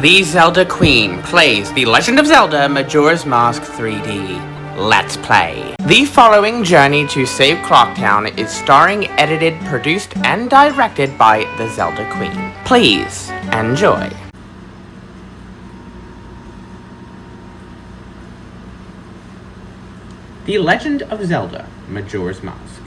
The Zelda Queen plays The Legend of Zelda Majora's Mask 3D. Let's play. The following journey to save Clocktown is starring, edited, produced, and directed by the Zelda Queen. Please enjoy. The Legend of Zelda Majora's Mask.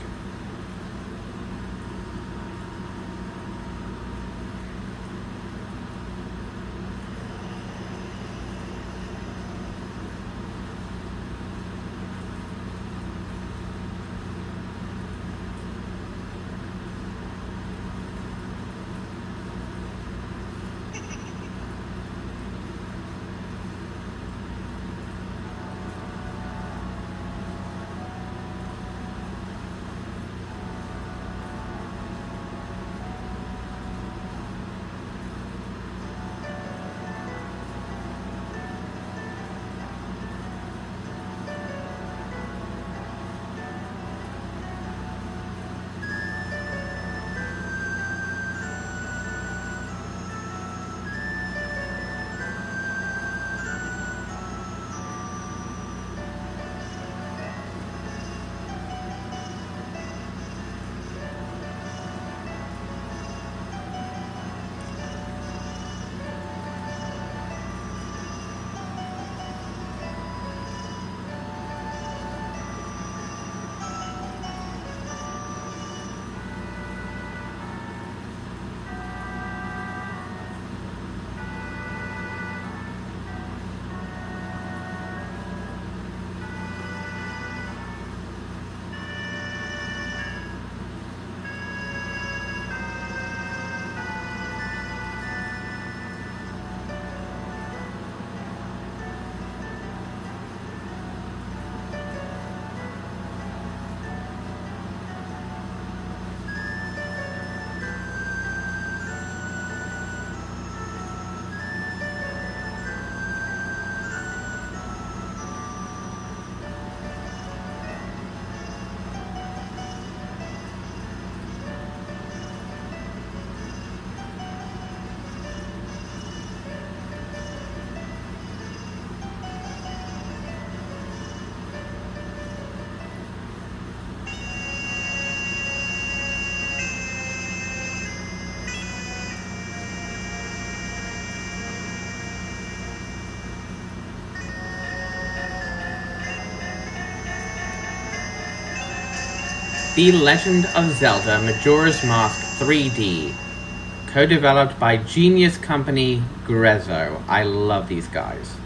The Legend of Zelda Majora's Mask 3D, co-developed by genius company Grezzo. I love these guys.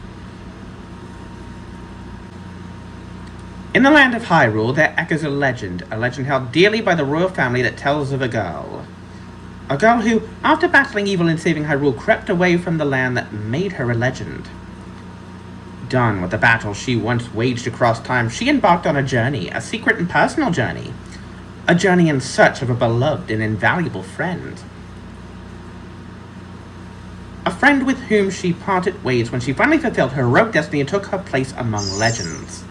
In the land of Hyrule, there echoes a legend held dearly by the royal family that tells of a girl. A girl who, after battling evil and saving Hyrule, crept away from the land that made her a legend. Done with the battle she once waged across time, she embarked on a journey, a secret and personal journey. A journey in search of a beloved and invaluable friend. A friend with whom she parted ways when she finally fulfilled her heroic destiny and took her place among legends.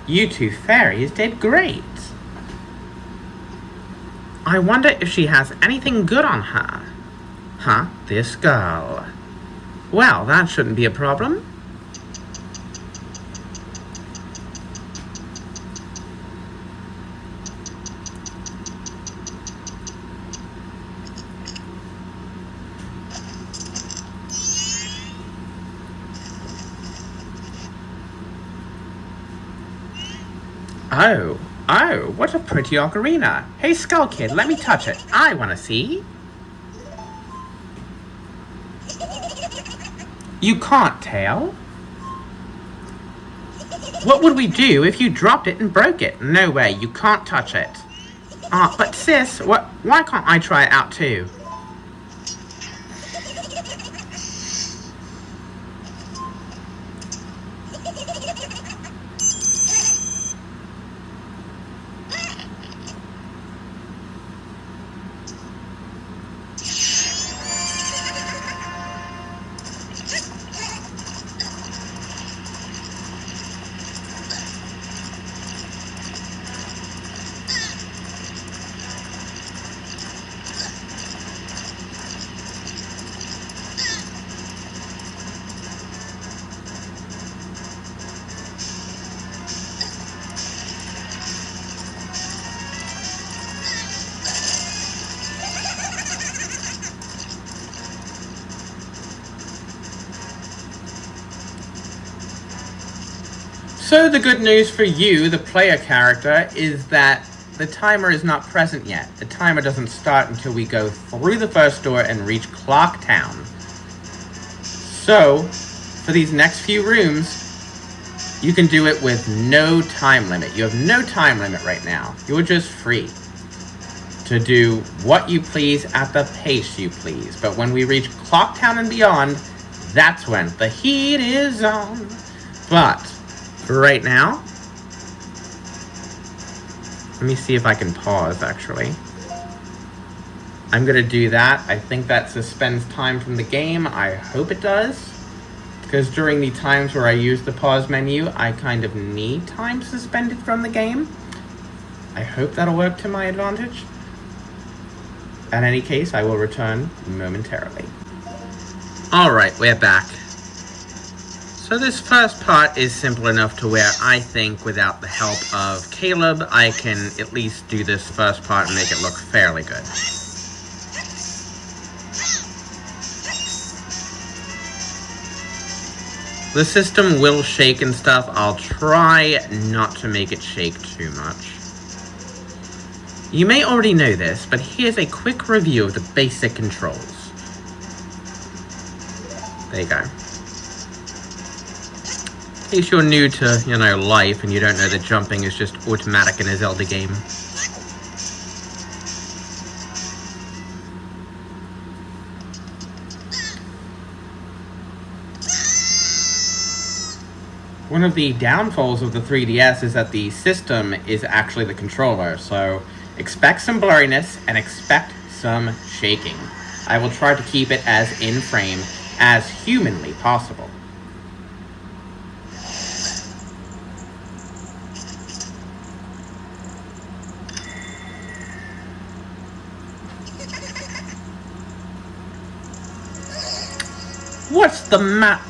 You two fairies did great. I wonder if she has anything good on her. Huh? This girl. Well, that shouldn't be a problem. Oh, oh, what a pretty ocarina. Hey, Skull Kid, let me touch it. I want to see. You can't, Tail. What would we do if you dropped it and broke it? No way, you can't touch it. But sis, why can't I try it out too? So the good news for you, the player character, is that the timer is not present yet. The timer doesn't start until we go through the first door and reach Clock Town. So, for these next few rooms, you can do it with no time limit. You have no time limit right now. You're just free to do what you please at the pace you please. But when we reach Clock Town and beyond, that's when the heat is on. But right now, let me see if I can pause, actually. I'm gonna do that. I think that suspends time from the game. I hope it does. Because during the times where I use the pause menu, I kind of need time suspended from the game. I hope that'll work to my advantage. In any case, I will return momentarily. Alright, we're back. So this first part is simple enough to where I think without the help of Caleb, I can at least do this first part and make it look fairly good. The system will shake and stuff. I'll try not to make it shake too much. You may already know this, but here's a quick review of the basic controls. There you go. In case you're new to, life and you don't know that jumping is just automatic in a Zelda game. One of the downfalls of the 3DS is that the system is actually the controller, so expect some blurriness and expect some shaking. I will try to keep it as in-frame as humanly possible.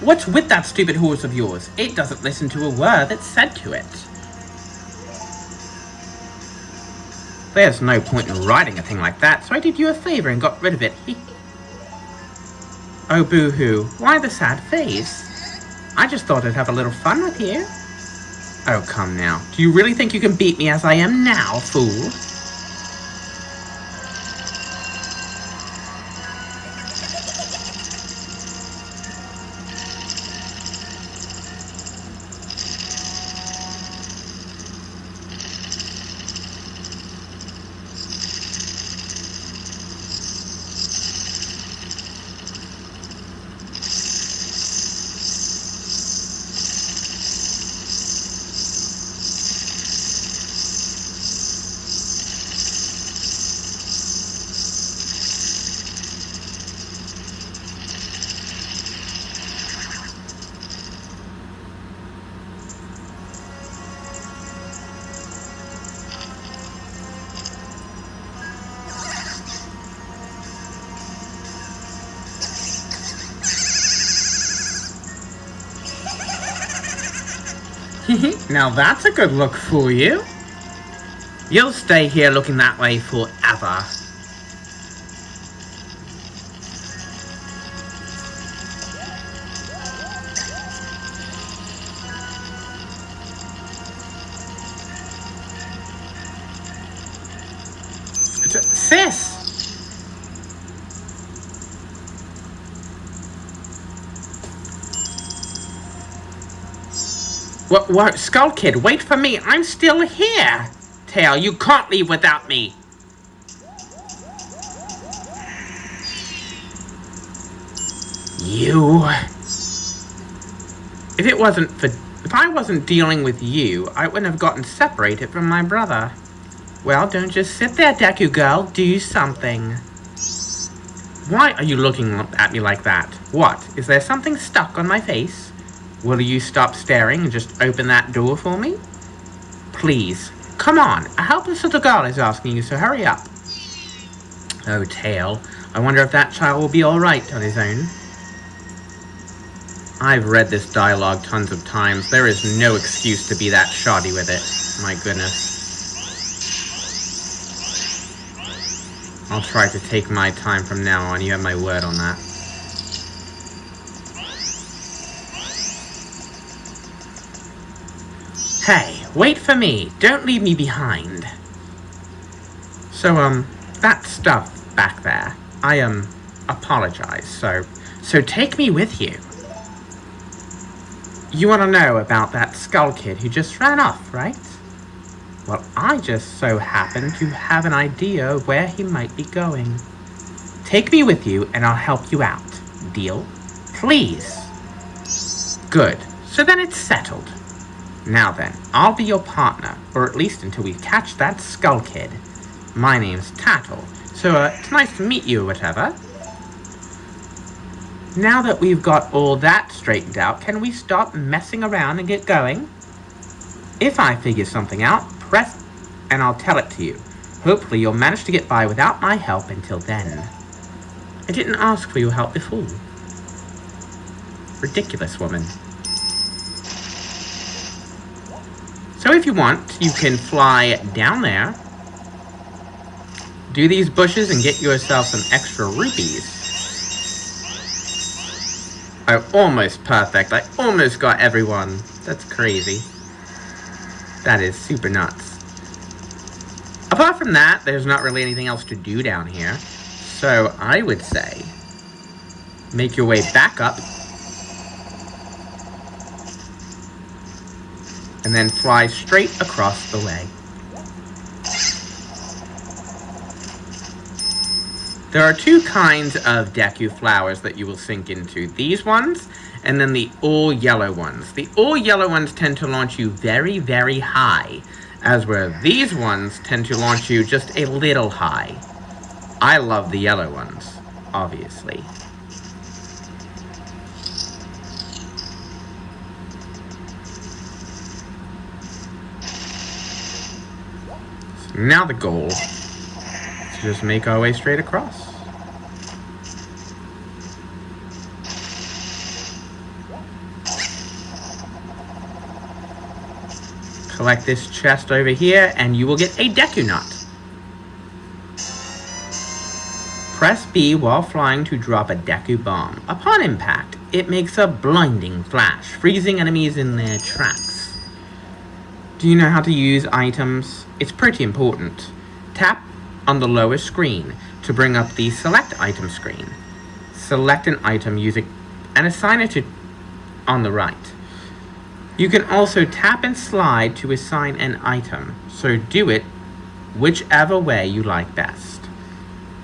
What's with that stupid horse of yours? It doesn't listen to a word that's said to it. There's no point in riding a thing like that, so I did you a favor and got rid of it. Oh, boo-hoo. Why the sad face? I just thought I'd have a little fun with you. Oh, come now. Do you really think you can beat me as I am now, fool? Now that's a good look for you. You'll stay here looking that way forever. Sis! What? Skull Kid, wait for me! I'm still here! Tail, you can't leave without me! You... If I wasn't dealing with you, I wouldn't have gotten separated from my brother. Well, don't just sit there, Deku girl. Do something. Why are you looking at me like that? What? Is there something stuck on my face? Will you stop staring and just open that door for me? Please. Come on. A helpless little girl is asking you, so hurry up. Oh, Tail. I wonder if that child will be alright on his own. I've read this dialogue tons of times. There is no excuse to be that shoddy with it. My goodness. I'll try to take my time from now on. You have my word on that. Hey, wait for me. Don't leave me behind. So, that stuff back there, I, apologize. So take me with you. You want to know about that Skull Kid who just ran off, right? Well, I just so happen to have an idea of where he might be going. Take me with you and I'll help you out. Deal? Please. Good. So then it's settled. Now then, I'll be your partner, or at least until we catch that Skull Kid. My name's Tattle, so it's nice to meet you or whatever. Now that we've got all that straightened out, can we stop messing around and get going? If I figure something out, press and I'll tell it to you. Hopefully you'll manage to get by without my help until then. I didn't ask for your help before. Ridiculous woman. So if you want, you can fly down there, do these bushes and get yourself some extra rupees. Oh, almost perfect. I almost got everyone. That's crazy. That is super nuts. Apart from that, there's not really anything else to do down here. So I would say, make your way back up. And then fly straight across the way. There are two kinds of Deku flowers that you will sink into. These ones, and then the all-yellow ones. The all-yellow ones tend to launch you very, very high, as where these ones tend to launch you just a little high. I love the yellow ones, obviously. So now the goal is to just make our way straight across. Collect this chest over here, and you will get a Deku Nut. Press B while flying to drop a Deku Bomb. Upon impact, it makes a blinding flash, freezing enemies in their tracks. Do you know how to use items? It's pretty important. Tap on the lower screen to bring up the Select Item screen. Select an item using and assign it to on the right. You can also tap and slide to assign an item, so do it whichever way you like best.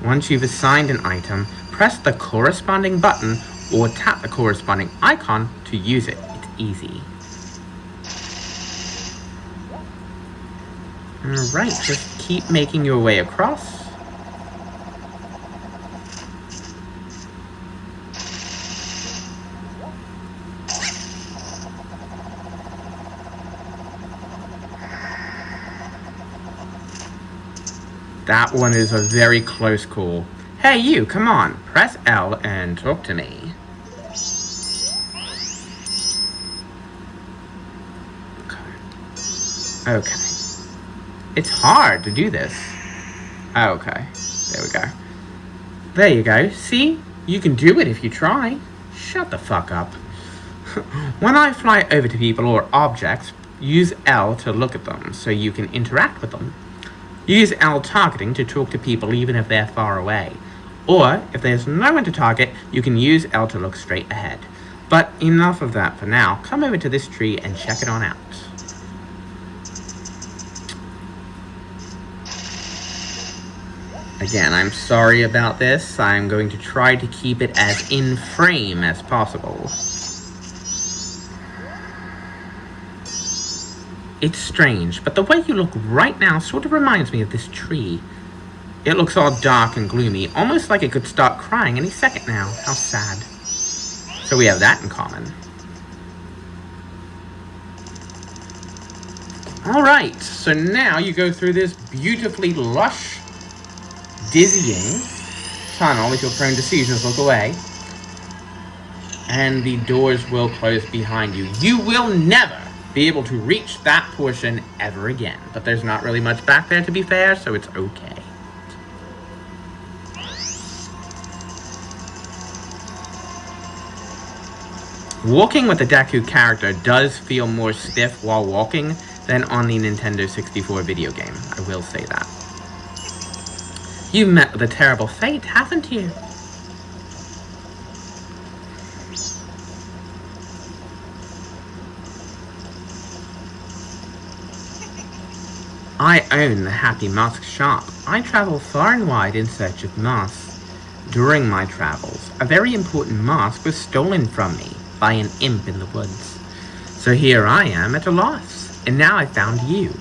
Once you've assigned an item, press the corresponding button or tap the corresponding icon to use it. It's easy. Alright, just keep making your way across. That one is a very close call. Hey you, come on, press L and talk to me. Okay. It's hard to do this. Okay, there we go. There you go, see? You can do it if you try. Shut the fuck up. When I fly over to people or objects, use L to look at them so you can interact with them. Use L targeting to talk to people even if they're far away. Or, if there's no one to target, you can use L to look straight ahead. But enough of that for now. Come over to this tree and check it on out. Again, I'm sorry about this. I'm going to try to keep it as in frame as possible. It's strange, but the way you look right now sort of reminds me of this tree. It looks all dark and gloomy, almost like it could start crying any second now. How sad. So we have that in common. Alright, so now you go through this beautifully lush, dizzying tunnel. If you're prone to seizures, look away. And the doors will close behind you. You will never be able to reach that portion ever again. But there's not really much back there, to be fair, so it's okay. Walking with the Deku character does feel more stiff while walking than on the Nintendo 64 video game. I will say that. You've met with a terrible fate, haven't you? I own the Happy Mask shop. I travel far and wide in search of masks. During my travels, a very important mask was stolen from me by an imp in the woods. So here I am at a loss, and now I found you.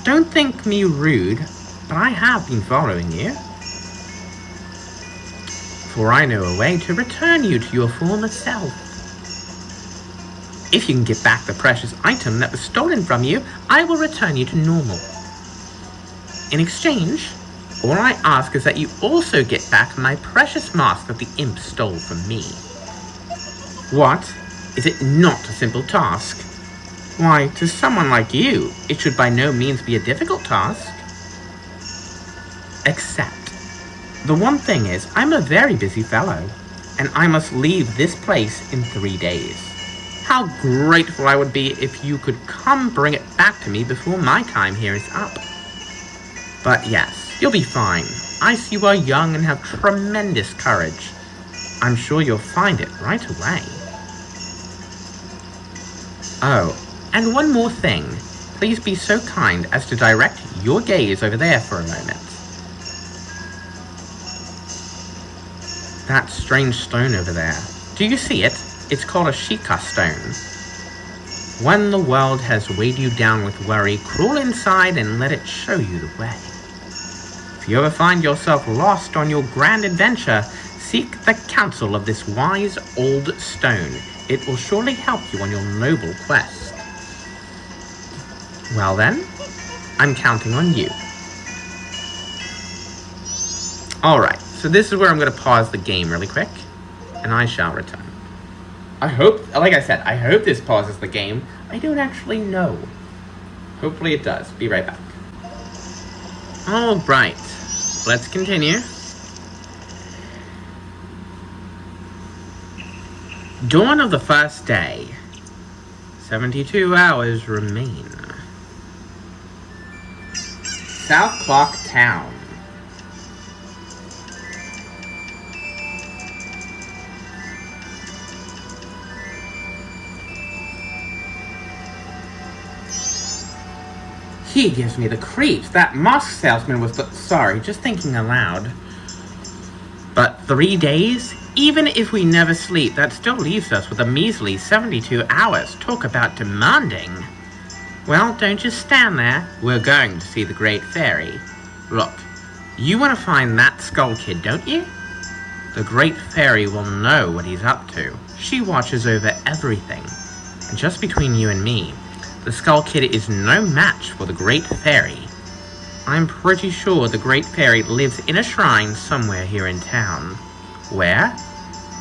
Don't think me rude, but I have been following you. For I know a way to return you to your former self. If you can get back the precious item that was stolen from you, I will return you to normal. In exchange, all I ask is that you also get back my precious mask that the imp stole from me. What? Is it not a simple task? Why, to someone like you, it should by no means be a difficult task. Except, the one thing is, I'm a very busy fellow, and I must leave this place in 3 days. How grateful I would be if you could come bring it back to me before my time here is up. But yes, you'll be fine. I see you are young and have tremendous courage. I'm sure you'll find it right away. Oh, and one more thing. Please be so kind as to direct your gaze over there for a moment. That strange stone over there. Do you see it? It's called a Shika stone. When the world has weighed you down with worry, crawl inside and let it show you the way. If you ever find yourself lost on your grand adventure, seek the counsel of this wise old stone. It will surely help you on your noble quest. Well then, I'm counting on you. Alright, so this is where I'm going to pause the game really quick, and I shall return. I hope, like I said, I hope this pauses the game. I don't actually know. Hopefully it does. Be right back. Alright, let's continue. Dawn of the first day. 72 hours remain. South Clock Town. He gives me the creeps. That mask salesman was sorry, just thinking aloud. But 3 days? Even if we never sleep, that still leaves us with a measly 72 hours. Talk about demanding. Well, don't just stand there. We're going to see the Great Fairy. Look, you want to find that Skull Kid, don't you? The Great Fairy will know what he's up to. She watches over everything. And just between you and me, the Skull Kid is no match for the Great Fairy. I'm pretty sure the Great Fairy lives in a shrine somewhere here in town. Where?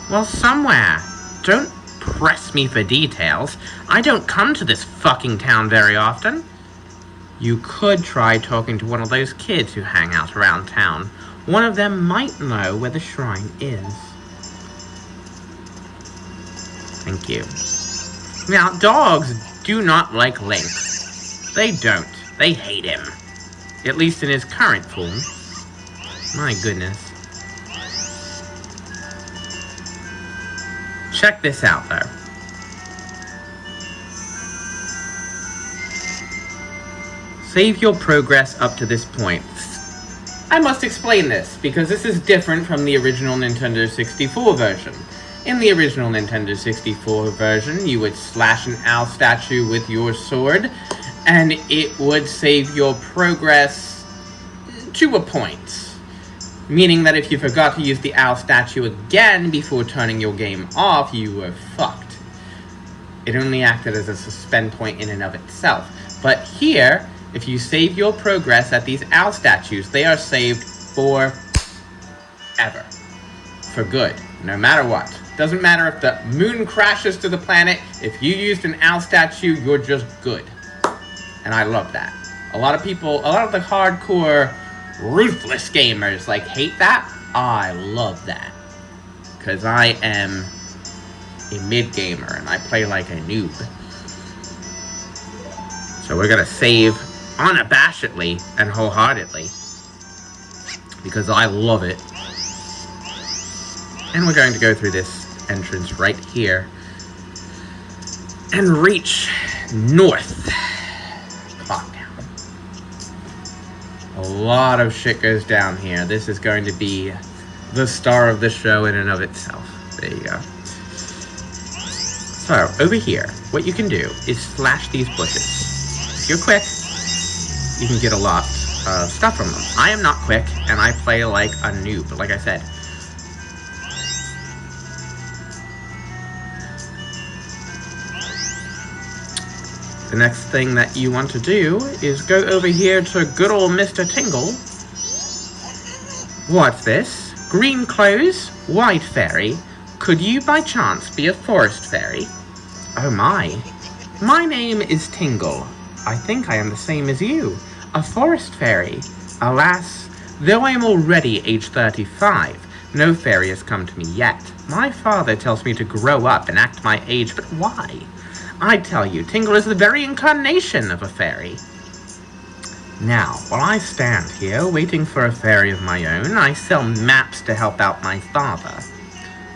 Well, somewhere. Don't press me for details. I don't come to this fucking town very often. You could try talking to one of those kids who hang out around town. One of them might know where the shrine is. Thank you. Now, dogs do not like Link. They don't. They hate him. At least in his current form. My goodness. Check this out, though. Save your progress up to this point. I must explain this, because this is different from the original Nintendo 64 version. In the original Nintendo 64 version, you would slash an owl statue with your sword, and it would save your progress to a point. Meaning that if you forgot to use the owl statue again before turning your game off, you were fucked. It only acted as a suspend point in and of itself. But here, if you save your progress at these owl statues, they are saved forever. For good, no matter what. Doesn't matter if the moon crashes to the planet, if you used an owl statue, you're just good. And I love that. A lot of the hardcore, ruthless gamers, hate that. I love that. Because I am a mid-gamer, and I play like a noob. So we're gonna save unabashedly and wholeheartedly. Because I love it. And we're going to go through this entrance right here. And reach north. Clock down. A lot of shit goes down here. This is going to be the star of the show in and of itself. There you go. So, over here, what you can do is slash these bushes. If you're quick, you can get a lot of stuff from them. I am not quick, and I play like a noob, like I said. The next thing that you want to do is go over here to good old Mr. Tingle. What's this? Green clothes? White fairy? Could you by chance be a forest fairy? Oh my. My name is Tingle. I think I am the same as you. A forest fairy. Alas, though I am already age 35, no fairy has come to me yet. My father tells me to grow up and act my age, but why? I tell you, Tingle is the very incarnation of a fairy. Now, while I stand here waiting for a fairy of my own, I sell maps to help out my father.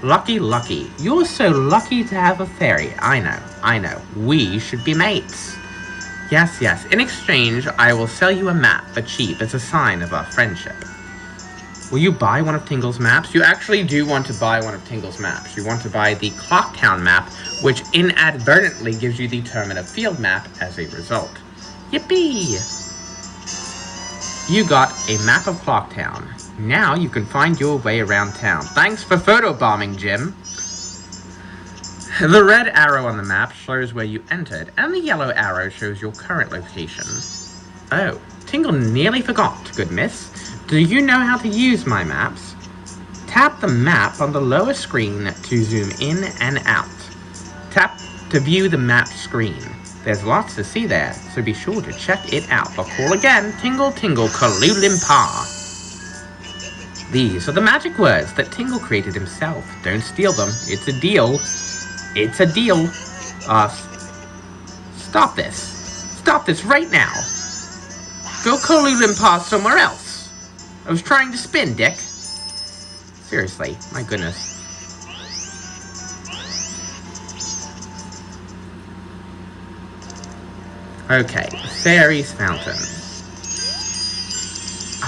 Lucky, lucky. You're so lucky to have a fairy. I know. We should be mates. Yes. In exchange, I will sell you a map for cheap as a sign of our friendship. Will you buy one of Tingle's maps? You actually do want to buy one of Tingle's maps. You want to buy the Clocktown map, which inadvertently gives you the Termina Field map as a result. Yippee! You got a map of Clocktown. Now you can find your way around town. Thanks for photobombing, Jim. The red arrow on the map shows where you entered, and the yellow arrow shows your current location. Oh, Tingle nearly forgot, good miss. Do you know how to use my maps? Tap the map on the lower screen to zoom in and out. Tap to view the map screen. There's lots to see there, so be sure to check it out. Or call again, Tingle Tingle Kalulimpa. These are the magic words that Tingle created himself. Don't steal them. It's a deal. It's a deal. Stop this. Stop this right now. Go Kalulimpa somewhere else. I was trying to spin, Dick. Seriously, my goodness. Okay, Fairy's Fountain.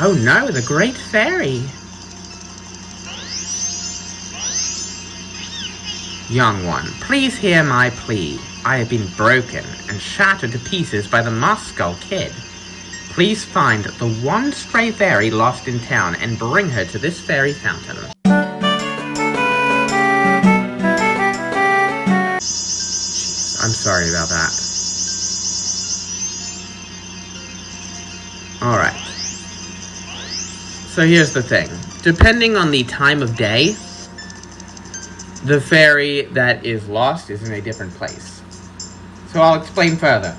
Oh no, the Great Fairy. Young one, please hear my plea. I have been broken and shattered to pieces by the Moskull Kid. Please find the one stray fairy lost in town and bring her to this fairy fountain. I'm sorry about that. Alright. So here's the thing. Depending on the time of day, the fairy that is lost is in a different place. So I'll explain further.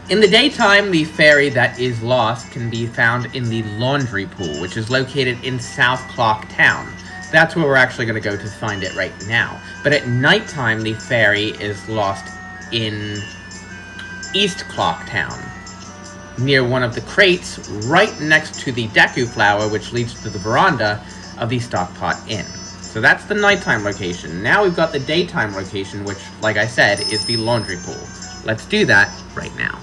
In the daytime, the fairy that is lost can be found in the laundry pool, which is located in South Clock Town. That's where we're actually going to go to find it right now. But at nighttime, the fairy is lost in East Clock Town. near one of the crates right next to the Deku flower, which leads to the veranda of the Stockpot Inn. So that's the nighttime location. Now we've got the daytime location, which, like I said, is the laundry pool. Let's do that right now.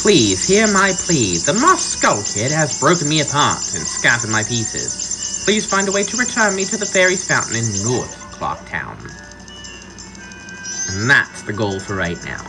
Please, hear my plea. The Moss Skull Kid has broken me apart and scattered my pieces. Please find a way to return me to the Fairy's Fountain in North Clocktown. And that's the goal for right now.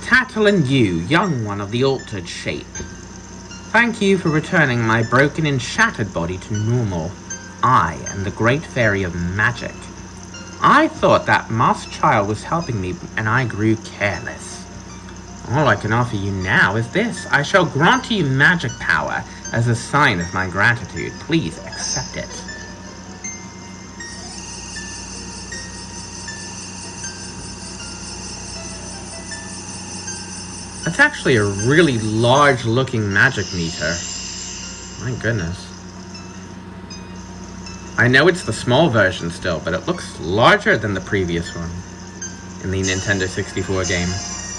Tattle and you, young one of the altered shape. Thank you for returning my broken and shattered body to normal. I am the Great Fairy of Magic. I thought that Moss Child was helping me, and I grew careless. All I can offer you now is this. I shall grant you magic power as a sign of my gratitude. Please accept it. That's actually a really large looking magic meter. My goodness. I know it's the small version still, but it looks larger than the previous one in the Nintendo 64 game.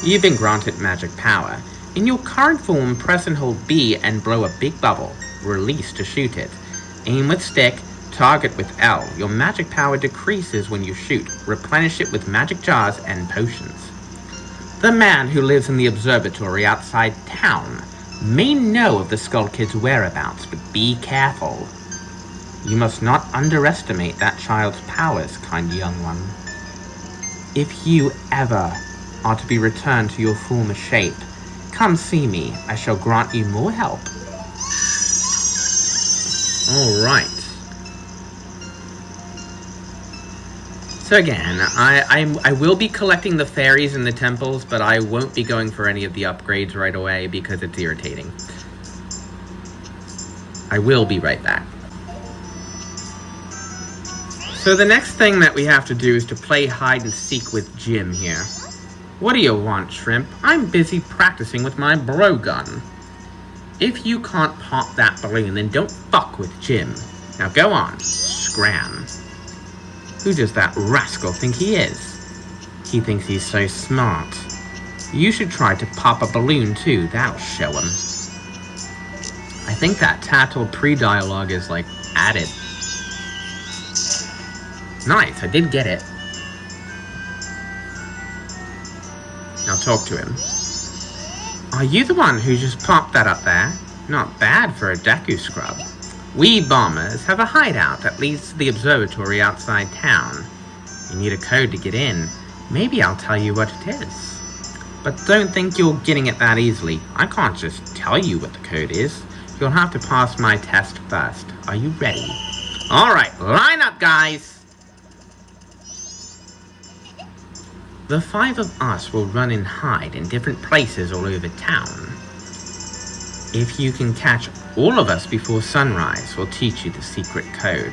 You've been granted magic power. In your current form, press and hold B and blow a big bubble. Release to shoot it. Aim with stick, target with L. Your magic power decreases when you shoot. Replenish it with magic jars and potions. The man who lives in the observatory outside town may know of the Skull Kid's whereabouts, but be careful. You must not underestimate that child's powers, kind young one. If you ever are to be returned to your former shape, come see me. I shall grant you more help. All right. So again, I will be collecting the fairies in the temples, but I won't be going for any of the upgrades right away because it's irritating. I will be right back. So the next thing that we have to do is to play hide and seek with Jim here. What do you want, Shrimp? I'm busy practicing with my bro gun. If you can't pop that balloon, then don't fuck with Jim. Now go on, scram. Who does that rascal think he is? He thinks he's so smart. You should try to pop a balloon too, that'll show him. I think that Tattle pre-dialogue is like added. Nice, I did get it. Now talk to him. Are you the one who just popped that up there? Not bad for a Deku scrub. We bombers have a hideout that leads to the observatory outside town. You need a code to get in. Maybe I'll tell you what it is. But don't think you're getting it that easily. I can't just tell you what the code is. You'll have to pass my test first. Are you ready? Alright, line up, guys! The five of us will run and hide in different places all over town. If you can catch all of us before sunrise, we'll teach you the secret code.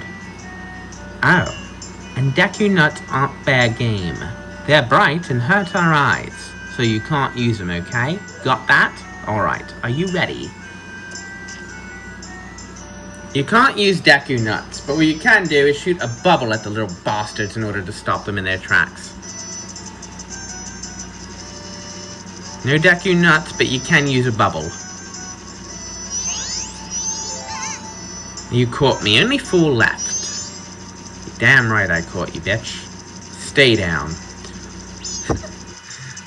Oh, and Deku nuts aren't fair game. They're bright and hurt our eyes, so you can't use them, okay? Got that? Alright, are you ready? You can't use Deku nuts, but what you can do is shoot a bubble at the little bastards in order to stop them in their tracks. No Deku nuts, but you can use a bubble. You caught me. Only 4 left. You're damn right I caught you, bitch. Stay down.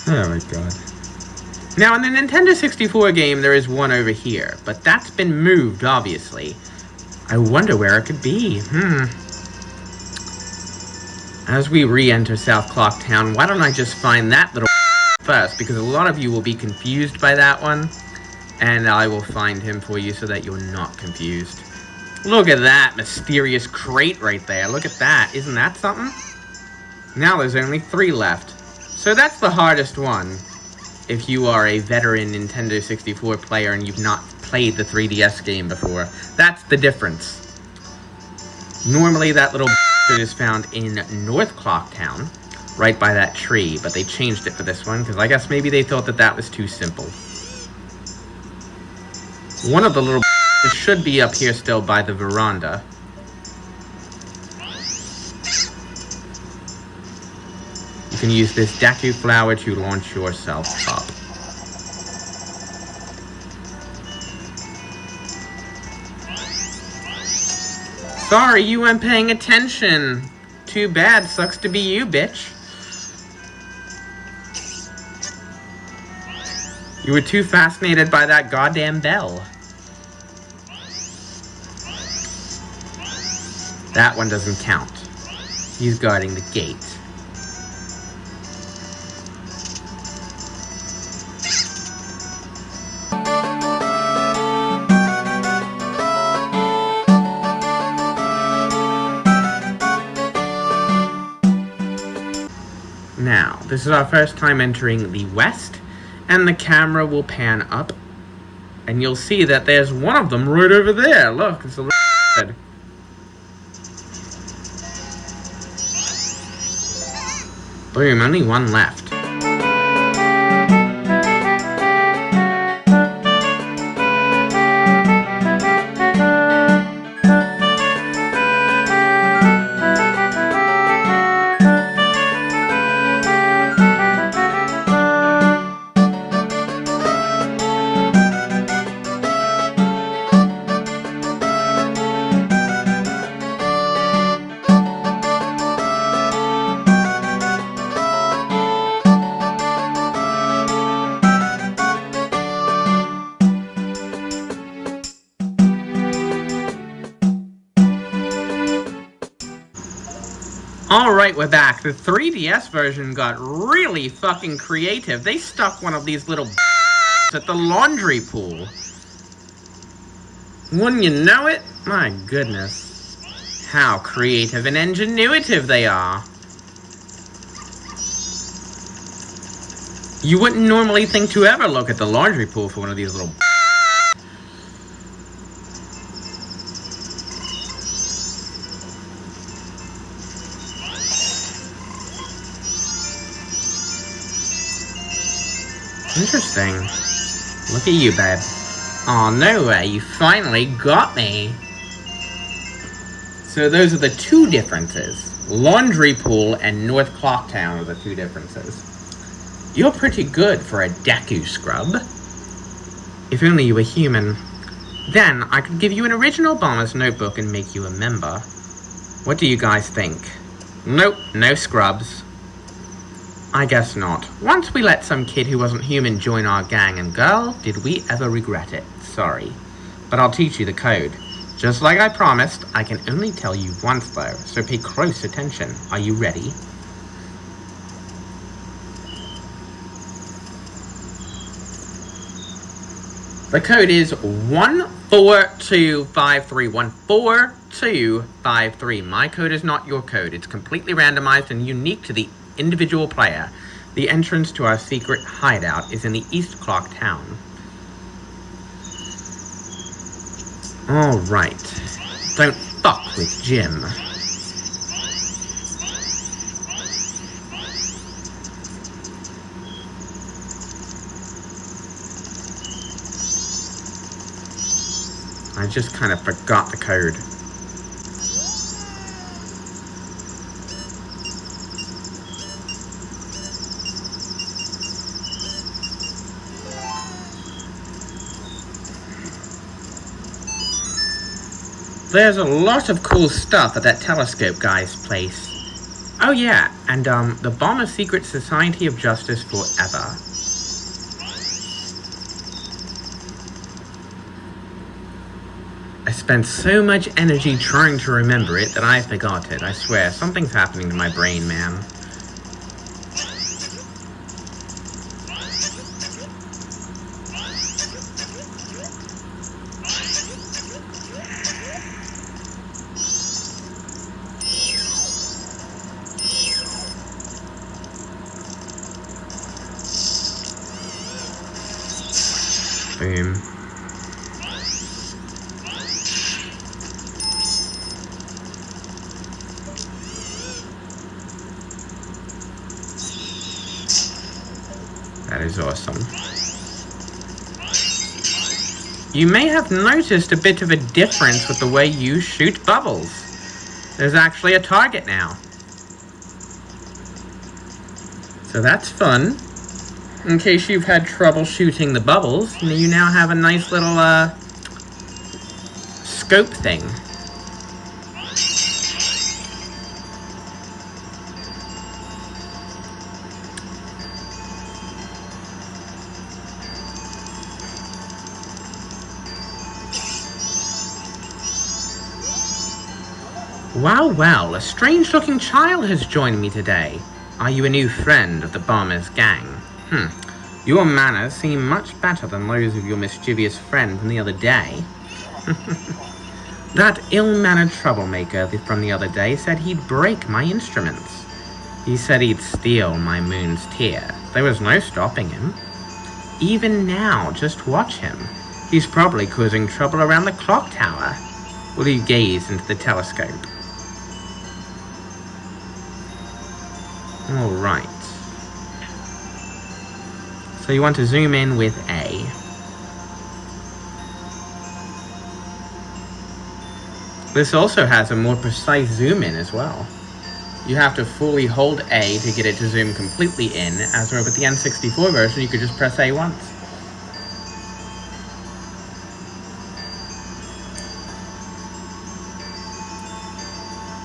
Oh my god. Now, in the Nintendo 64 game, there is one over here, but that's been moved, obviously. I wonder where it could be. As we re-enter South Clocktown, why don't I just find that little first, because a lot of you will be confused by that one, and I will find him for you so that you're not confused. Look at that mysterious crate right there. Look at that. Isn't that something? Now there's only 3 left. So that's the hardest one. If you are a veteran Nintendo 64 player and you've not played the 3DS game before. That's the difference. Normally that little is found in North Clock Town, right by that tree, but they changed it for this one, because I guess maybe they thought that that was too simple. One of the little should be up here still by the veranda. You can use this Deku flower to launch yourself up. Sorry, you weren't paying attention. Too bad, sucks to be you, bitch. You were too fascinated by that goddamn bell. That one doesn't count. He's guarding the gate. Now, this is our first time entering the west, and the camera will pan up, and you'll see that there's one of them right over there. Look, it's a little red. Boom, only one left. Alright, we're back. The 3DS version got really fucking creative. They stuck one of these little at the laundry pool. Wouldn't you know it? My goodness. How creative and ingenuitive they are. You wouldn't normally think to ever look at the laundry pool for one of these little Interesting. Look at you, babe. Oh, no way. You finally got me. So those are the 2 differences. Laundry pool and North Clocktown are the 2 differences. You're pretty good for a Deku scrub. If only you were human. Then I could give you an original Bomber's notebook and make you a member. What do you guys think? Nope, no scrubs. I guess not. Once we let some kid who wasn't human join our gang, and girl, did we ever regret it. Sorry. But I'll teach you the code. Just like I promised, I can only tell you once though, so pay close attention. Are you ready? The code is 14253. 14253. My code is not your code. It's completely randomized and unique to the individual player. The entrance to our secret hideout is in the East Clock Town. Alright. Don't fuck with Jim. I just kind of forgot the code. There's a lot of cool stuff at that telescope guy's place. Oh yeah, and the Bomber Secret Society of Justice Forever. I spent so much energy trying to remember it that I forgot it. I swear, something's happening to my brain, man. is awesome. You may have noticed a bit of a difference with the way you shoot bubbles. There's actually a target now. So that's fun. In case you've had trouble shooting the bubbles, you now have a nice little, scope thing. Well, a strange-looking child has joined me today. Are you a new friend of the bomber's gang? Your manners seem much better than those of your mischievous friend from the other day. That ill-mannered troublemaker from the other day said he'd break my instruments. He said he'd steal my moon's tear. There was no stopping him. Even now, just watch him. He's probably causing trouble around the clock tower. Will you gaze into the telescope? Alright. So you want to zoom in with A. This also has a more precise zoom in as well. You have to fully hold A to get it to zoom completely in, as with the N64 version you could just press A once.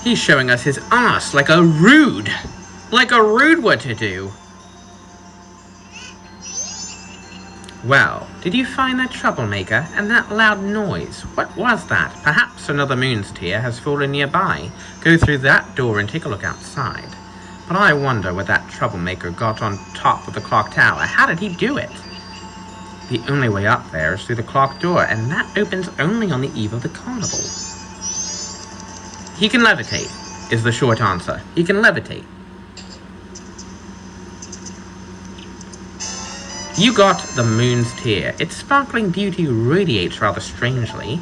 He's showing us his ass like a rude were to do. Well, did you find that troublemaker and that loud noise? What was that? Perhaps another moon's tear has fallen nearby. Go through that door and take a look outside. But I wonder where that troublemaker got on top of the clock tower. How did he do it? The only way up there is through the clock door, and that opens only on the eve of the carnival. He can levitate, is the short answer. He can levitate. You got the moon's tear. Its sparkling beauty radiates rather strangely.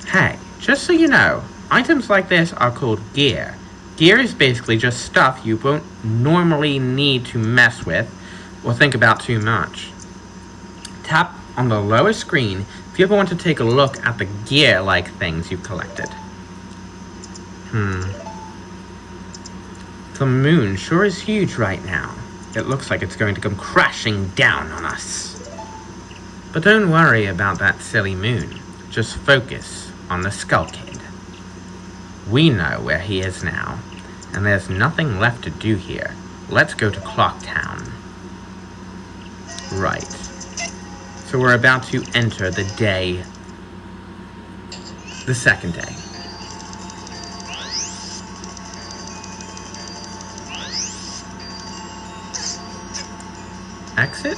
Hey, just so you know, items like this are called gear. Gear is basically just stuff you won't normally need to mess with or think about too much. Tap on the lower screen if you ever want to take a look at the gear-like things you've collected. The moon sure is huge right now. It looks like it's going to come crashing down on us. But don't worry about that silly moon. Just focus on the Skull Kid. We know where he is now, and there's nothing left to do here. Let's go to Clock Town. Right. So we're about to enter the second day. Exit?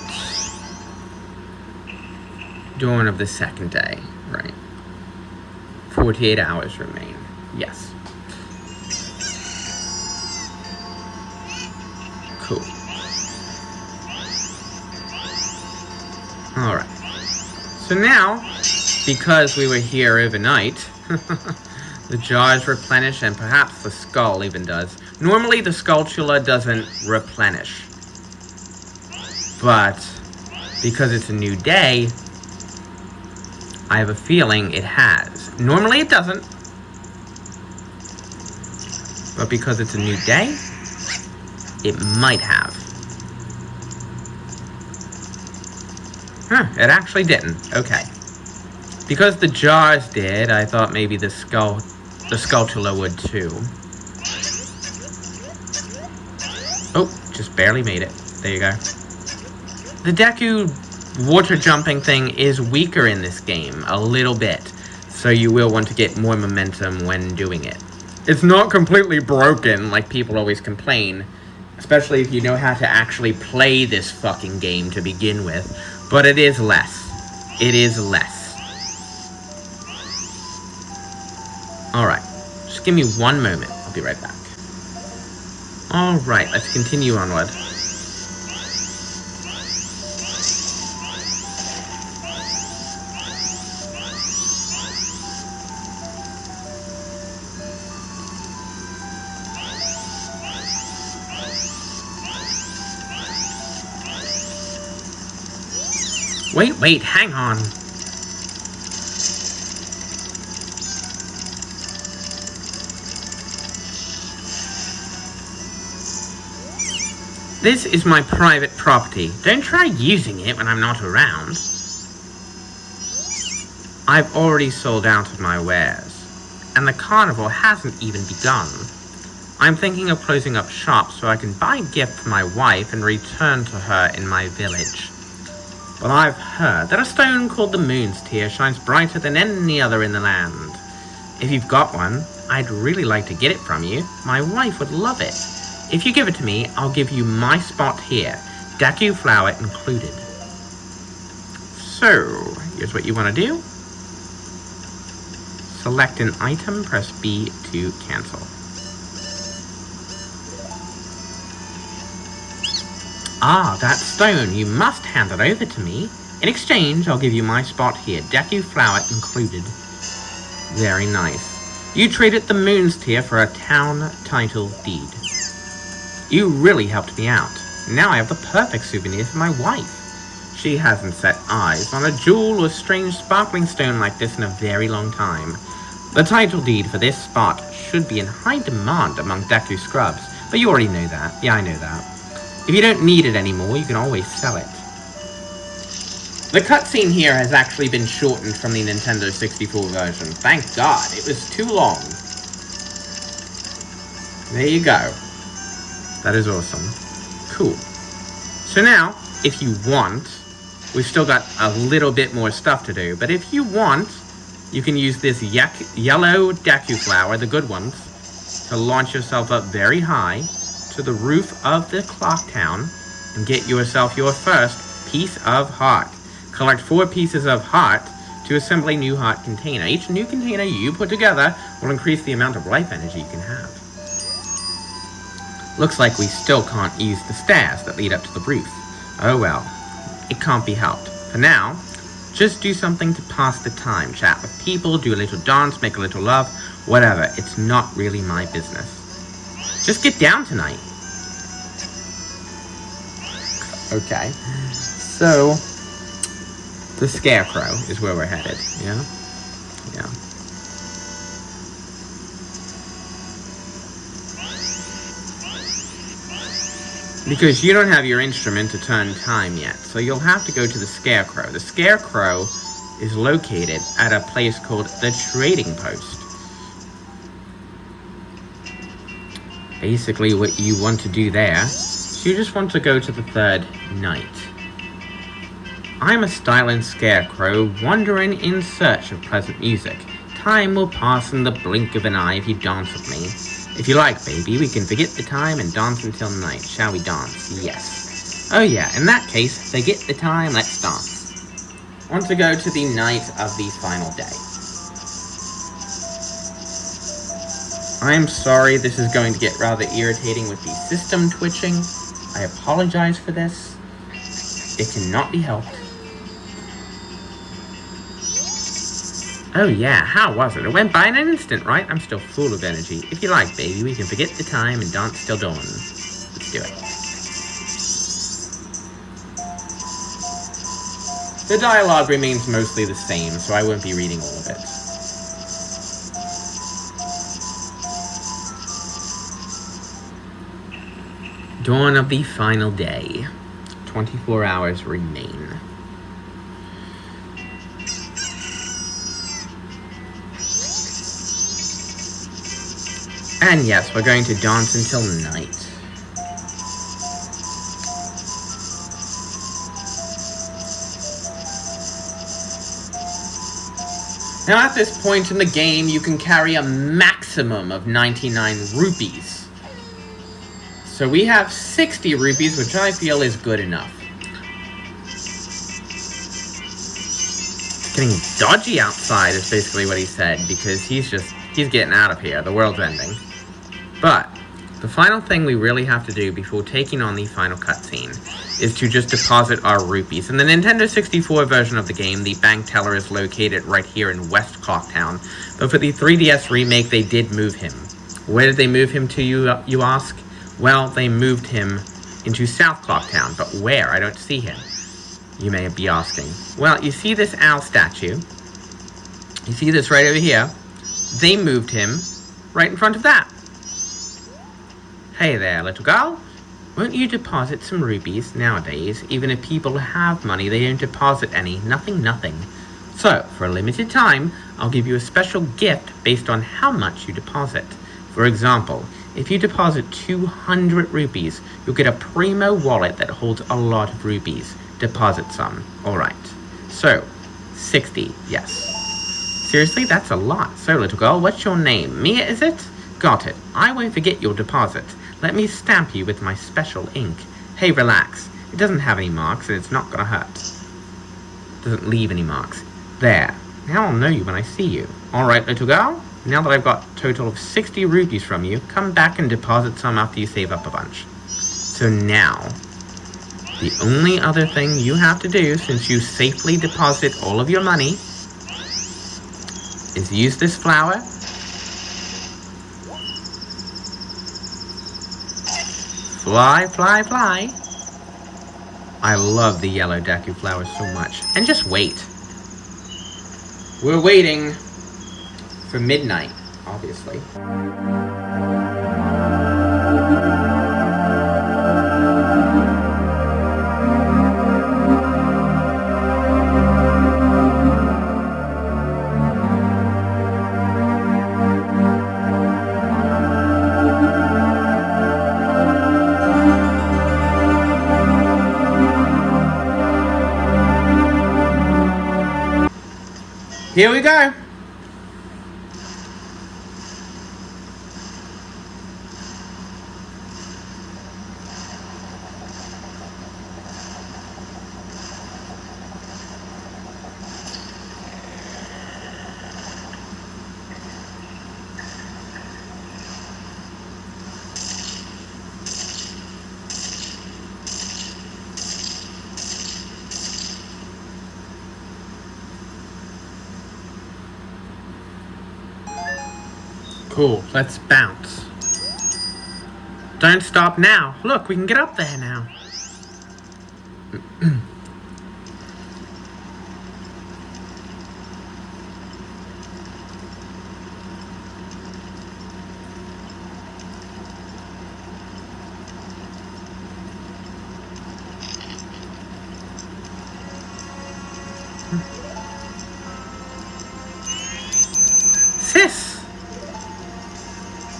Dawn of the second day, right. 48 hours remain. Yes. Cool. Alright. So now, because we were here overnight, the jars replenish, and perhaps the skull even does. Normally the Skulltula doesn't replenish. But because it's a new day, I have a feeling it has. Normally it doesn't. But because it's a new day, it might have. It actually didn't. Okay. Because the jars did, I thought maybe the Skulltula would too. Oh, just barely made it. There you go. The Deku water jumping thing is weaker in this game, a little bit, so you will want to get more momentum when doing it. It's not completely broken like people always complain, especially if you know how to actually play this fucking game to begin with, but it is less. It is less. Alright, just give me one moment, I'll be right back. Alright, let's continue onward. Wait, hang on. This is my private property. Don't try using it when I'm not around. I've already sold out of my wares, and the carnival hasn't even begun. I'm thinking of closing up shop so I can buy a gift for my wife and return to her in my village. But I've heard that a stone called the Moon's Tear shines brighter than any other in the land. If you've got one, I'd really like to get it from you. My wife would love it. If you give it to me, I'll give you my spot here, Deku flower included. So, here's what you want to do. Select an item, press B to cancel. Ah, that stone, you must hand it over to me. In exchange, I'll give you my spot here, Deku flower included. Very nice. You traded the Moon's Tear for a town title deed. You really helped me out. Now I have the perfect souvenir for my wife. She hasn't set eyes on a jewel or strange sparkling stone like this in a very long time. The title deed for this spot should be in high demand among Deku scrubs, but you already know that. Yeah, I know that. If you don't need it anymore, you can always sell it. The cutscene here has actually been shortened from the Nintendo 64 version. Thank God, it was too long. There you go. That is awesome. Cool. So now, if you want, we've still got a little bit more stuff to do, but if you want, you can use this yellow Deku flower, the good ones, to launch yourself up very high to the roof of the clock town and get yourself your first piece of heart. Collect 4 pieces of heart to assemble a new heart container. Each new container you put together will increase the amount of life energy you can have. Looks like we still can't use the stairs that lead up to the roof. Oh well, it can't be helped. For now, just do something to pass the time. Chat with people, do a little dance, make a little love, whatever. It's not really my business. Just get down tonight. Okay, so the Scarecrow is where we're headed, yeah? Yeah. Because you don't have your instrument to turn time yet, so you'll have to go to the Scarecrow. The Scarecrow is located at a place called the Trading Post. Basically what you want to do there is you just want to go to the 3rd night. I'm a styling scarecrow wandering in search of pleasant music. Time will pass in the blink of an eye if you dance with me. If you like, baby, we can forget the time and dance until night. Shall we dance? Yes. Oh yeah, in that case, forget the time, let's dance. I want to go to the night of the final day. I'm sorry this is going to get rather irritating with the system twitching. I apologize for this. It cannot be helped. Oh yeah, how was it? It went by in an instant, right? I'm still full of energy. If you like, baby, we can forget the time and dance till dawn. Let's do it. The dialogue remains mostly the same, so I won't be reading all of it. Dawn of the final day. 24 hours remain. And yes, we're going to dance until night. Now at this point in the game, you can carry a maximum of 99 rupees. So we have 60 rupees, which I feel is good enough. It's getting dodgy outside is basically what he said, because he's getting out of here. The world's ending. But the final thing we really have to do before taking on the final cutscene is to just deposit our rupees. In the Nintendo 64 version of the game, the bank teller is located right here in West Clocktown. But for the 3DS remake, they did move him. Where did they move him to, you ask? Well, they moved him into South Clocktown, but where? I don't see him. You may be asking. Well, you see this owl statue? You see this right over here? They moved him right in front of that. Hey there, little girl. Won't you deposit some rupees? Nowadays, even if people have money, they don't deposit any. Nothing. So, for a limited time, I'll give you a special gift based on how much you deposit. For example, if you deposit 200 rupees, you'll get a primo wallet that holds a lot of rupees. Deposit some. Alright. So, 60, yes. Seriously, that's a lot. So, little girl, what's your name? Mia, is it? Got it. I won't forget your deposit. Let me stamp you with my special ink. Hey, relax. It doesn't have any marks and it's not gonna hurt. Doesn't leave any marks. There. Now I'll know you when I see you. Alright, little girl. Now that I've got a total of 60 rupees from you, come back and deposit some after you save up a bunch. So now, the only other thing you have to do, since you safely deposit all of your money, is use this flower. Fly, fly, fly. I love the yellow Deku flowers so much. And just wait. We're waiting for midnight, obviously. Here we go. Cool, let's bounce. Don't stop now. Look, we can get up there now. Sis!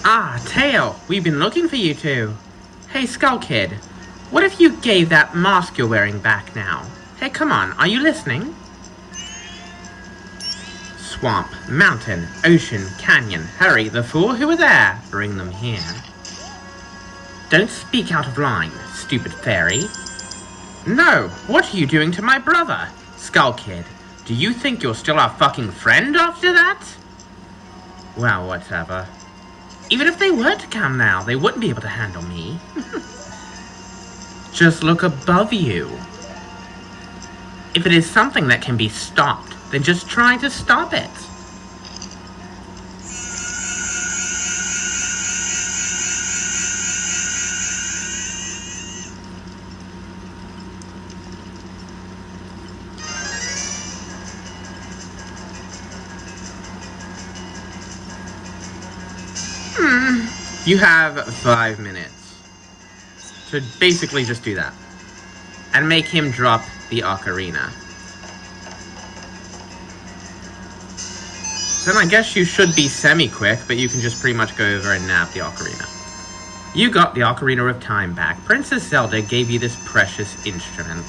Ah, Tail, we've been looking for you two. Hey, Skull Kid, what if you gave that mask you're wearing back now? Hey, come on, are you listening? Swamp, mountain, ocean, canyon. Hurry, the four who are there. Bring them here. Don't speak out of line, stupid fairy. No, what are you doing to my brother? Skull Kid, do you think you're still our fucking friend after that? Well, whatever. Even if they were to come now, they wouldn't be able to handle me. Just look above you. If it is something that can be stopped, then just try to stop it. You have 5 minutes. So basically just do that. And make him drop the ocarina. Then I guess you should be semi-quick, but you can just pretty much go over and nab the ocarina. You got the Ocarina of Time back. Princess Zelda gave you this precious instrument.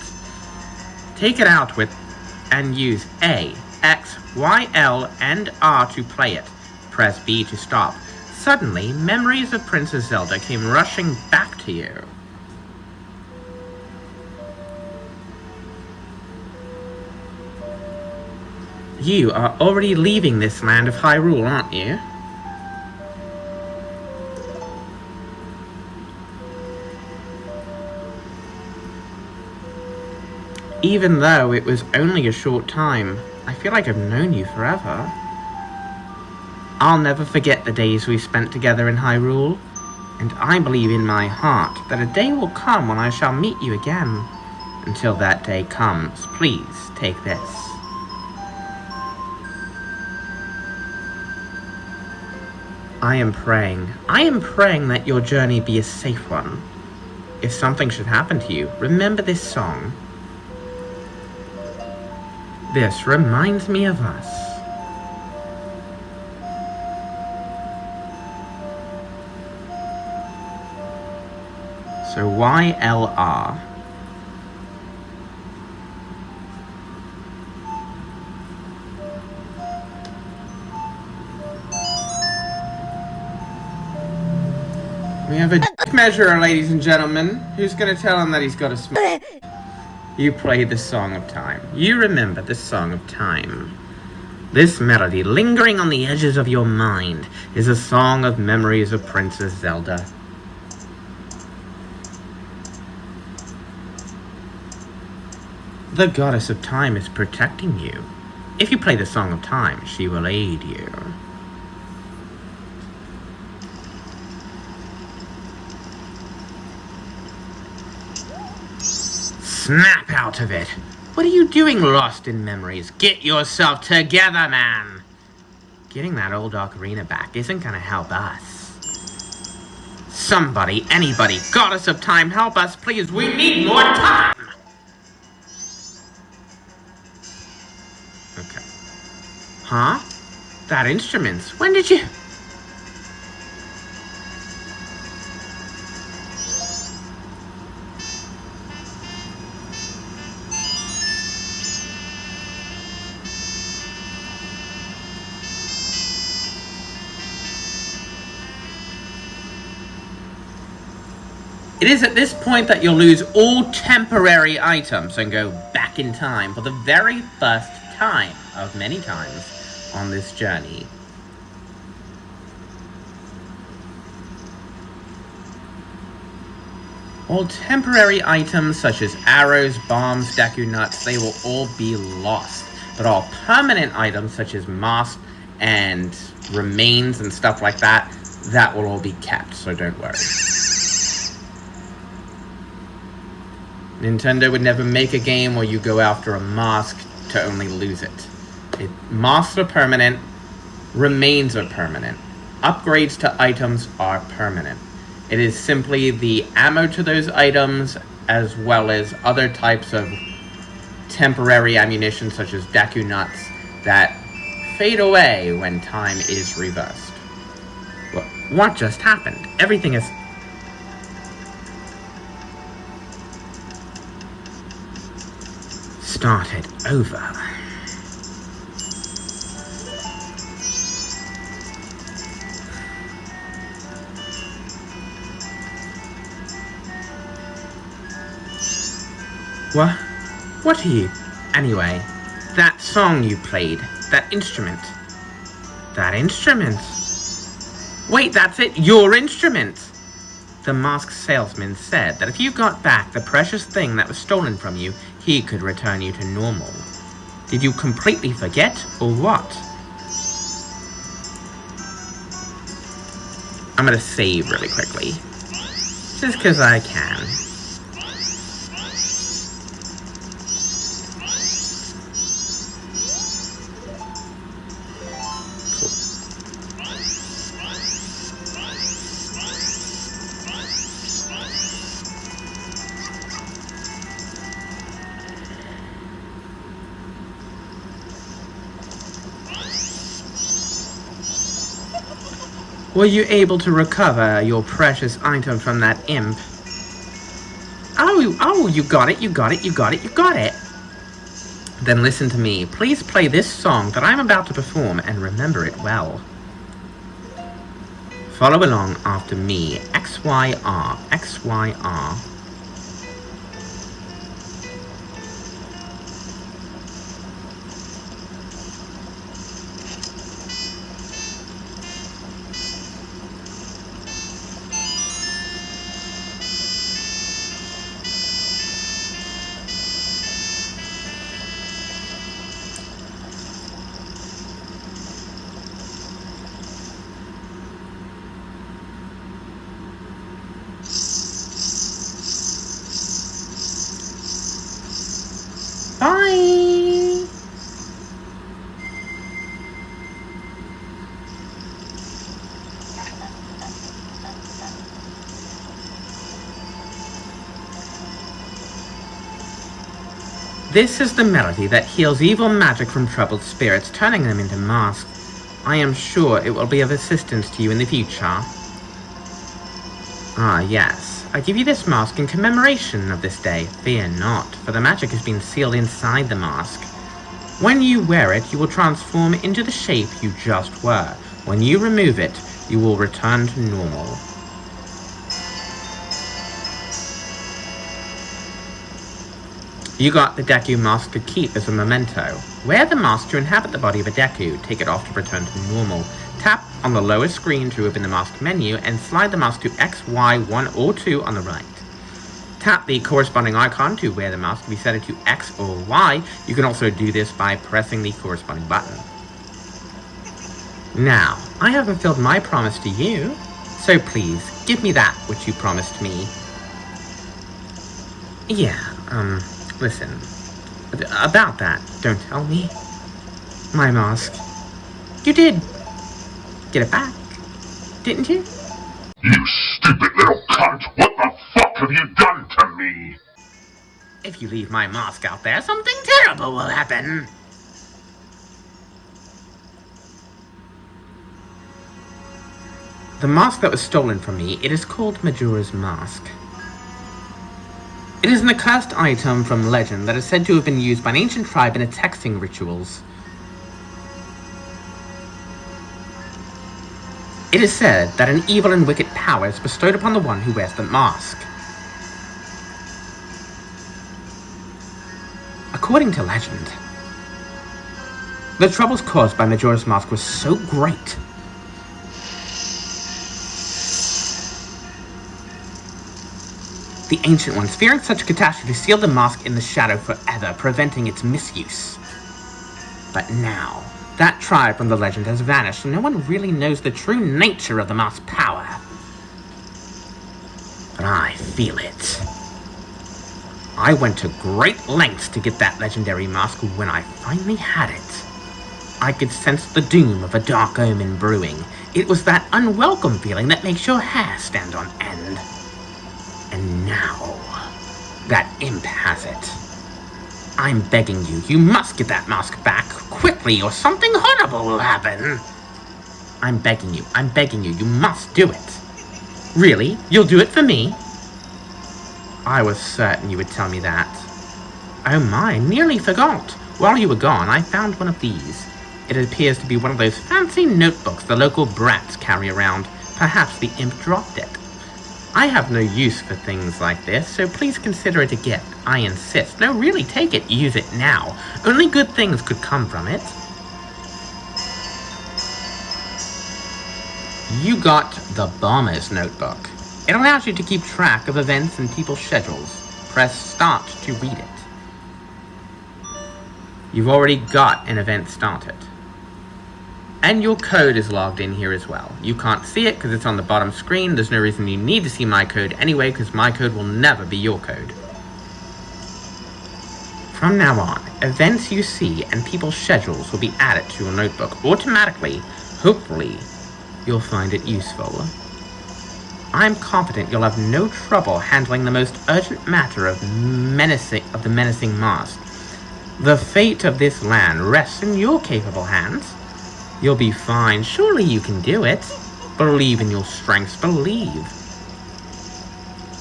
Take it out with and use A, X, Y, L, and R to play it. Press B to stop. Suddenly, memories of Princess Zelda came rushing back to you. You are already leaving this land of Hyrule, aren't you? Even though it was only a short time, I feel like I've known you forever. I'll never forget the days we spent together in Hyrule, and I believe in my heart that a day will come when I shall meet you again. Until that day comes, please take this. I am praying that your journey be a safe one. If something should happen to you, remember this song. This reminds me of us. So YLR. We have a measurer, ladies and gentlemen. Who's gonna tell him that he's got a smoke? You play the Song of Time. You remember the Song of Time. This melody, lingering on the edges of your mind, is a song of memories of Princess Zelda. The Goddess of Time is protecting you. If you play the Song of Time, she will aid you. Snap out of it! What are you doing lost in memories? Get yourself together, man! Getting that old ocarina back isn't gonna help us. Somebody, anybody, Goddess of Time, help us, please! We need more time! Okay. Huh? That instrument. When did you... It is at this point that you'll lose all temporary items and go back in time for the very first time of many times on this journey. All temporary items such as arrows, bombs, Deku nuts, they will all be lost. But all permanent items such as masks and remains and stuff like that, that will all be kept, so don't worry. Nintendo would never make a game where you go after a mask to only lose it. Masks are permanent, remains are permanent, upgrades to items are permanent. It is simply the ammo to those items as well as other types of temporary ammunition such as Deku nuts that fade away when time is reversed. What just happened? Everything is... started over. What are you? Anyway, that song you played, that instrument. That instrument? Wait, that's it, your instrument! The masked salesman said that if you got back the precious thing that was stolen from you, he could return you to normal. Did you completely forget, or what? I'm gonna save really quickly. Just because I can. Were you able to recover your precious item from that imp? Oh, you got it. Then listen to me. Please play this song that I'm about to perform and remember it well. Follow along after me. XYR, XYR. This is the melody that heals evil magic from troubled spirits, turning them into masks. I am sure it will be of assistance to you in the future. Ah, yes. I give you this mask in commemoration of this day. Fear not, for the magic has been sealed inside the mask. When you wear it, you will transform into the shape you just were. When you remove it, you will return to normal. You got the Deku mask to keep as a memento. Wear the mask to inhabit the body of a Deku. Take it off to return to normal. Tap on the lower screen to open the mask menu and slide the mask to X, Y, 1 or 2 on the right. Tap the corresponding icon to wear the mask to be set to X or Y. You can also do this by pressing the corresponding button. Now, I have fulfilled my promise to you, so please, give me that which you promised me. Yeah, listen. About that, don't tell me. My mask. You did get it back, didn't you? You stupid little cunt! What the fuck have you done to me? If you leave my mask out there, something terrible will happen. The mask that was stolen from me, it is called Majora's Mask. It is an accursed item from legend that is said to have been used by an ancient tribe in its hexing rituals. It is said that an evil and wicked power is bestowed upon the one who wears the mask. According to legend, the troubles caused by Majora's Mask were so great the ancient ones, fearing such a catastrophe, sealed the mask in the shadow forever, preventing its misuse. But now, that tribe from the legend has vanished, and no one really knows the true nature of the mask's power. But I feel it. I went to great lengths to get that legendary mask. When I finally had it, I could sense the doom of a dark omen brewing. It was that unwelcome feeling that makes your hair stand on end. And now, that imp has it. I'm begging you, you must get that mask back, quickly, or something horrible will happen. I'm begging you, you must do it. Really? You'll do it for me? I was certain you would tell me that. Oh my, nearly forgot. While you were gone, I found one of these. It appears to be one of those fancy notebooks the local brats carry around. Perhaps the imp dropped it. I have no use for things like this, so please consider it a gift. I insist. No, really, take it. Use it now. Only good things could come from it. You got the Bomber's Notebook. It allows you to keep track of events and people's schedules. Press Start to read it. You've already got an event started. And your code is logged in here as well. You can't see it because it's on the bottom screen. There's no reason you need to see my code anyway, because my code will never be your code. From now on, events you see and people's schedules will be added to your notebook automatically. Hopefully, you'll find it useful. I'm confident you'll have no trouble handling the most urgent matter of the menacing mask. The fate of this land rests in your capable hands. You'll be fine. Surely you can do it. Believe in your strengths. Believe.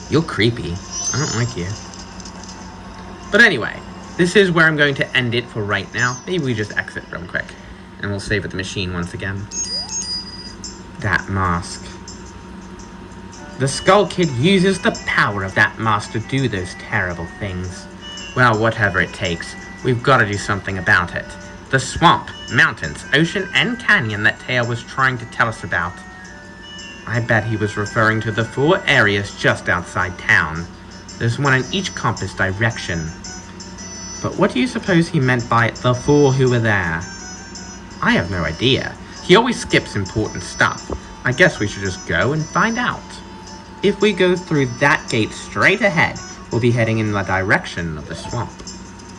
You're creepy. I don't like you. But anyway, this is where I'm going to end it for right now. Maybe we just exit real quick. And we'll save at the machine once again. That mask. The Skull Kid uses the power of that mask to do those terrible things. Well, whatever it takes, we've got to do something about it. The swamp, mountains, ocean, and canyon that Teo was trying to tell us about. I bet he was referring to the 4 areas just outside town. There's one in each compass direction. But what do you suppose he meant by the 4 who were there? I have no idea. He always skips important stuff. I guess we should just go and find out. If we go through that gate straight ahead, we'll be heading in the direction of the swamp.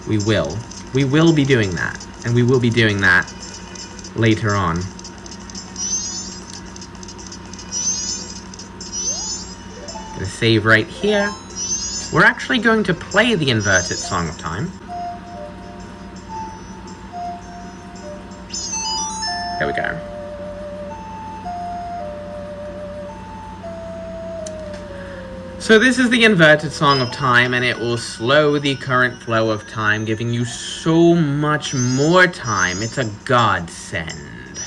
We will be doing that. And we will be doing that later on. Gonna save right here. We're actually going to play the inverted Song of Time. There we go. So this is the inverted Song of Time, and it will slow the current flow of time, giving you so much more time. It's a godsend.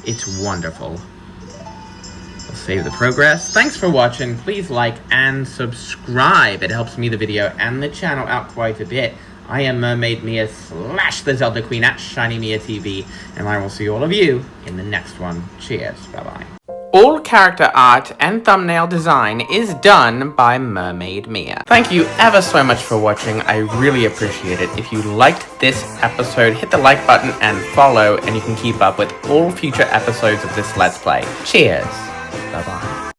It's wonderful. We'll save the progress. Thanks for watching. Please like and subscribe. It helps me, the video, and the channel out quite a bit. I am Mermaid Mia / the Zelda Queen at Shiny Mia TV, and I will see all of you in the next one. Cheers. Bye-bye. All character art and thumbnail design is done by Mermaid Mia. Thank you ever so much for watching. I really appreciate it. If you liked this episode, hit the like button and follow, and you can keep up with all future episodes of this Let's Play. Cheers. Bye-bye.